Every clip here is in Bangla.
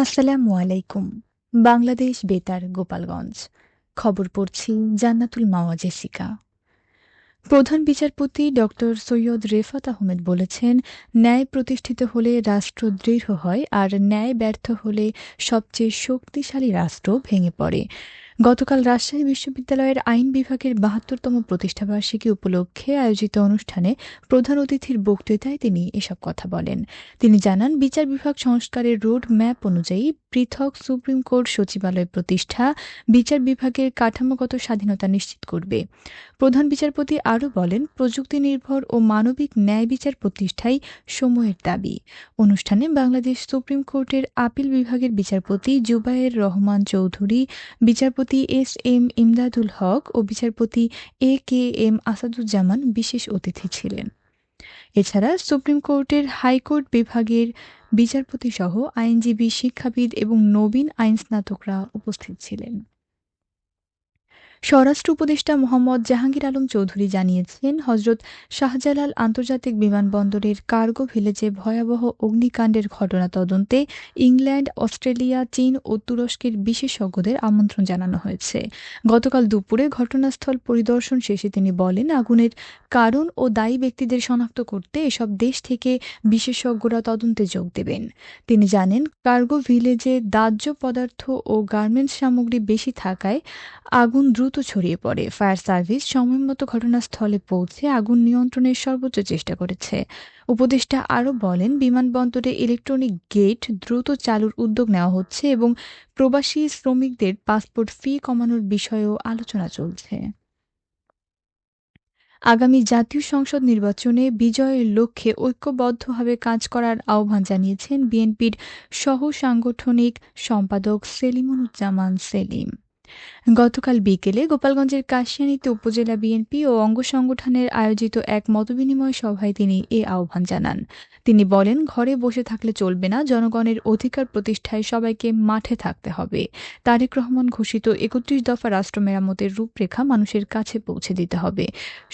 আসসালামু আলাইকুম। বাংলাদেশ বেতার গোপালগঞ্জ। খবর পড়ছি জান্নাতুল মাওয়া জেসিকা। প্রধান বিচারপতি ডক্টর সৈয়দ রেফাত আহমেদ বলেছেন, ন্যায় প্রতিষ্ঠিত হলে রাষ্ট্র দৃঢ় হয়, আর ন্যায় ব্যর্থ হলে সবচেয়ে শক্তিশালী রাষ্ট্র ভেঙে পড়ে। গতকাল রাজশাহী বিশ্ববিদ্যালয়ের আইন বিভাগের ৭২তম প্রতিষ্ঠাবার্ষিকী উপলক্ষে আয়োজিত অনুষ্ঠানে প্রধান অতিথির বক্তৃতায় তিনি এসব কথা বলেন। তিনি জানান, বিচার বিভাগ সংস্কারের রোড ম্যাপ অনুযায়ী পৃথক সুপ্রিম কোর্ট সচিবালয় প্রতিষ্ঠা বিচার বিভাগের কাঠামোগত স্বাধীনতা নিশ্চিত করবে। প্রধান বিচারপতি আরও বলেন, প্রযুক্তি নির্ভর ও মানবিক ন্যায় বিচার প্রতিষ্ঠাই সময়ের দাবি। অনুষ্ঠানে বাংলাদেশ সুপ্রিম কোর্টের আপিল বিভাগের বিচারপতি জুবায়ের রহমান চৌধুরী, বিচারপতি এস এম ইমদাদুল হক ও বিচারপতি এ কে এম আসাদুজ্জামান বিশেষ অতিথি ছিলেন। এছাড়া সুপ্রিম কোর্টের হাইকোর্ট বিভাগের বিচারপতি সহ আইনজীবী, শিক্ষাবিদ এবং নবীন আইন স্নাতকরা উপস্থিত ছিলেন। স্বরাষ্ট্র উপদেষ্টা মোহাম্মদ জাহাঙ্গীর আলম চৌধুরী জানিয়েছেন, হজরত শাহজালাল আন্তর্জাতিক বিমানবন্দরের কার্গো ভিলেজে ভয়াবহ অগ্নিকাণ্ডের ঘটনা তদন্তে ইংল্যান্ড, অস্ট্রেলিয়া, চীন ও তুরস্কের বিশেষজ্ঞদের আমন্ত্রণ জানানো হয়েছে। গতকাল দুপুরে ঘটনাস্থল পরিদর্শন শেষে তিনি বলেন, আগুনের কারণ ও দায়ী ব্যক্তিদের শনাক্ত করতে এসব দেশ থেকে বিশেষজ্ঞরা তদন্তে যোগ দেবেন। তিনি জানেন, কার্গো ভিলেজে দাহ্য পদার্থ ও গার্মেন্টস সামগ্রী বেশি থাকায় আগুন দ্রুত ছড়িয়ে পড়ে। ফায়ার সার্ভিস সময়মতো ঘটনাস্থলে পৌঁছে আগুন নিয়ন্ত্রণের সর্বোচ্চ চেষ্টা করেছে। উপদেষ্টা আরও বলেন, বিমানবন্দরে ইলেকট্রনিক গেট দ্রুত চালুর উদ্যোগ নেওয়া হচ্ছে এবং প্রবাসী শ্রমিকদের পাসপোর্ট ফি কমানোর বিষয়েও আলোচনা চলছে। আগামী জাতীয় সংসদ নির্বাচনে বিজয়ের লক্ষ্যে ঐক্যবদ্ধভাবে কাজ করার আহ্বান জানিয়েছেন বিএনপির সহ সাংগঠনিক সম্পাদক সেলিমুজ্জামান সেলিম। গতকাল বিকেলে গোপালগঞ্জের কাশিয়ানীতে উপজেলা বিএনপি ও অঙ্গ সংগঠনের আয়োজিত এক মতবিনিময় সভায় তিনি এ আহ্বান জানান। তিনি বলেন, ঘরে বসে থাকলে চলবে না, জনগণের অধিকার প্রতিষ্ঠায় সবাইকে মাঠে থাকতে হবে। তারেক রহমান ঘোষিত ৩১ দফা রাষ্ট্র মেরামতের রূপরেখা মানুষের কাছে পৌঁছে দিতে হবে।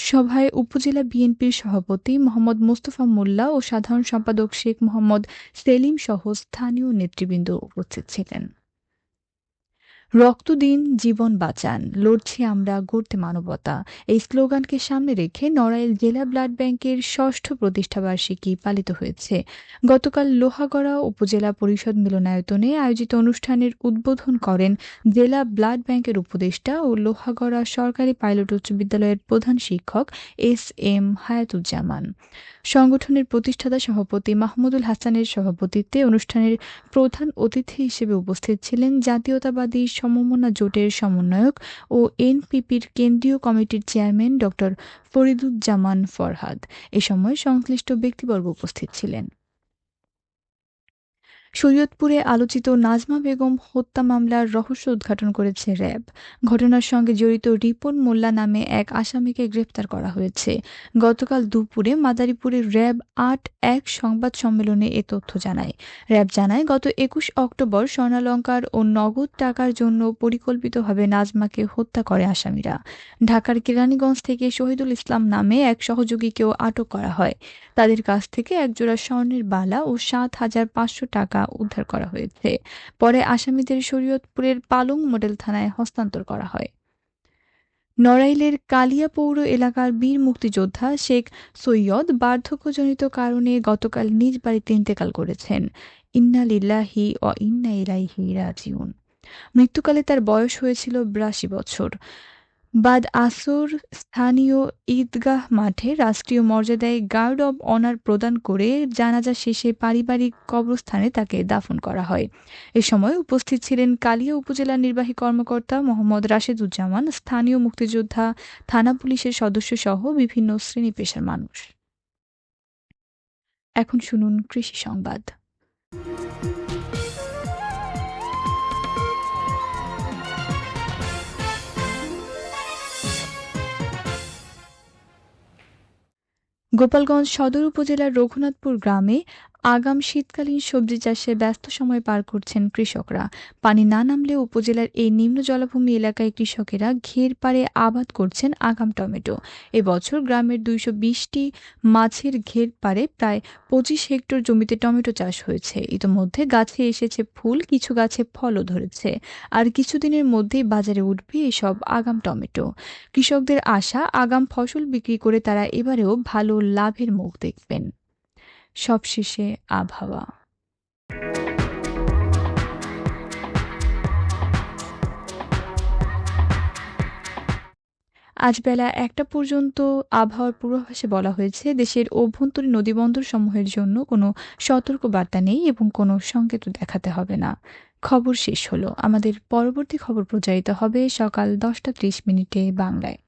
সভায় উপজেলা বিএনপির সভাপতি মোহাম্মদ মোস্তফা মোল্লা ও সাধারণ সম্পাদক শেখ মোহাম্মদ সেলিম সহ স্থানীয় নেতৃবৃন্দ উপস্থিত ছিলেন। রক্ত দিন, জীবন বাঁচান, লড়ছি আমরা, গড়তে মানবতা, এই স্লোগানকে সামনে রেখে নড়াইল জেলা ব্লাড ব্যাংকের ৬ষ্ঠ প্রতিষ্ঠাবার্ষিকী পালিত হয়েছে। গতকাল লোহাগড়া উপজেলা পরিষদ মিলনায়তনে আয়োজিত অনুষ্ঠানের উদ্বোধন করেন জেলা ব্লাড ব্যাংকের উপদেষ্টা ও লোহাগড়া সরকারি পাইলট উচ্চ বিদ্যালয়ের প্রধান শিক্ষক এস এম হায়াতুজ্জামান। সংগঠনের প্রতিষ্ঠাতা সভাপতি মাহমুদুল হাসানের সভাপতিত্বে অনুষ্ঠানের প্রধান অতিথি হিসেবে উপস্থিত ছিলেন জাতীয়তাবাদী সমমনা জোটের সমন্বয়ক ও এনপিপির কেন্দ্রীয় কমিটির চেয়ারম্যান ড ফরিদুজ্জামান ফরহাদ। এ সময় সংশ্লিষ্ট ব্যক্তিবর্গ উপস্থিত ছিলেন। শরীয়তপুরে আলোচিত নাজমা বেগম হত্যা মামলার রহস্য উদ্ঘাটন করেছে র্যাব। ঘটনার সঙ্গে জড়িত রিপন মোল্লা নামে এক আসামিকে গ্রেপ্তার করা হয়েছে। গতকাল দুপুরে মাদারীপুরের র্যাব ৮-১ সংবাদ সম্মেলনে এ তথ্য জানায়। র্যাব জানায়, গত ২১ অক্টোবর স্বর্ণালংকার ও নগদ টাকার জন্য পরিকল্পিতভাবে নাজমাকে হত্যা করে আসামিরা। ঢাকার কেরানীগঞ্জ থেকে শহীদুল ইসলাম নামে এক সহযোগীকেও আটক করা হয়। তাদের কাছ থেকে একজোড়া স্বর্ণের বালা ও ৭,৫০০ টাকা উদ্ধার করা হয়েছে। পরে আসামিদের শরীয়তপুরের পালং মডেল থানায় হস্তান্তর করা হয়। নড়াইলের কালিয়া পৌর এলাকার বীর মুক্তিযোদ্ধা শেখ সৈয়দ বার্ধক্যজনিত কারণে গতকাল নিজ বাড়িতে ইন্তেকাল করেছেন। ইন্না লিল্লাহি ওয়া ইন্না ইলাইহি রাজিউন। মৃত্যুকালে তার বয়স হয়েছিল ৮২ বছর। বাদ আসর স্থানীয় ঈদগাহ মাঠে রাষ্ট্রীয় মর্যাদায় গার্ড অব অনার প্রদান করে জানাজা শেষে পারিবারিক কবরস্থানে তাকে দাফন করা হয়। এ সময় উপস্থিত ছিলেন কালিয়া উপজেলা নির্বাহী কর্মকর্তা মোহাম্মদ রাশেদুজ্জামান, স্থানীয় মুক্তিযোদ্ধা, থানা পুলিশের সদস্যসহ বিভিন্ন শ্রেণী পেশার মানুষ। এখন শুনুন কৃষি সংবাদ। গোপালগঞ্জ সদর উপজেলার রঘুনাথপুর গ্রামে আগাম শীতকালীন সবজি চাষে ব্যস্ত সময় পার করছেন কৃষকরা। পানি না নামলেও উপজেলার এই নিম্ন জলাভূমি এলাকায় কৃষকেরা ঘের পাড়ে আবাদ করছেন আগাম টমেটো। এবছর গ্রামের ২২০টি মাছের ঘের পাড়ে প্রায় ২৫ হেক্টর জমিতে টমেটো চাষ হয়েছে। ইতোমধ্যে গাছে এসেছে ফুল, কিছু গাছে ফলও ধরেছে। আর কিছুদিনের মধ্যেই বাজারে উঠবে এসব আগাম টমেটো। কৃষকদের আশা, আগাম ফসল বিক্রি করে তারা এবারেও ভালো লাভের মুখ দেখবেন। সবশেষে আবহাওয়া। আজ বেলা ১টা পর্যন্ত আবহাওয়ার পূর্বাভাসে বলা হয়েছে, দেশের অভ্যন্তরীণ নদীবন্দরসমূহের জন্য কোনো সতর্কবার্তা নেই এবং কোনো সংকেতও দেখাতে হবে না। খবর শেষ হলো। আমাদের পরবর্তী খবর প্রচারিত হবে সকাল ১০টা ৩০ মিনিটে বাংলায়।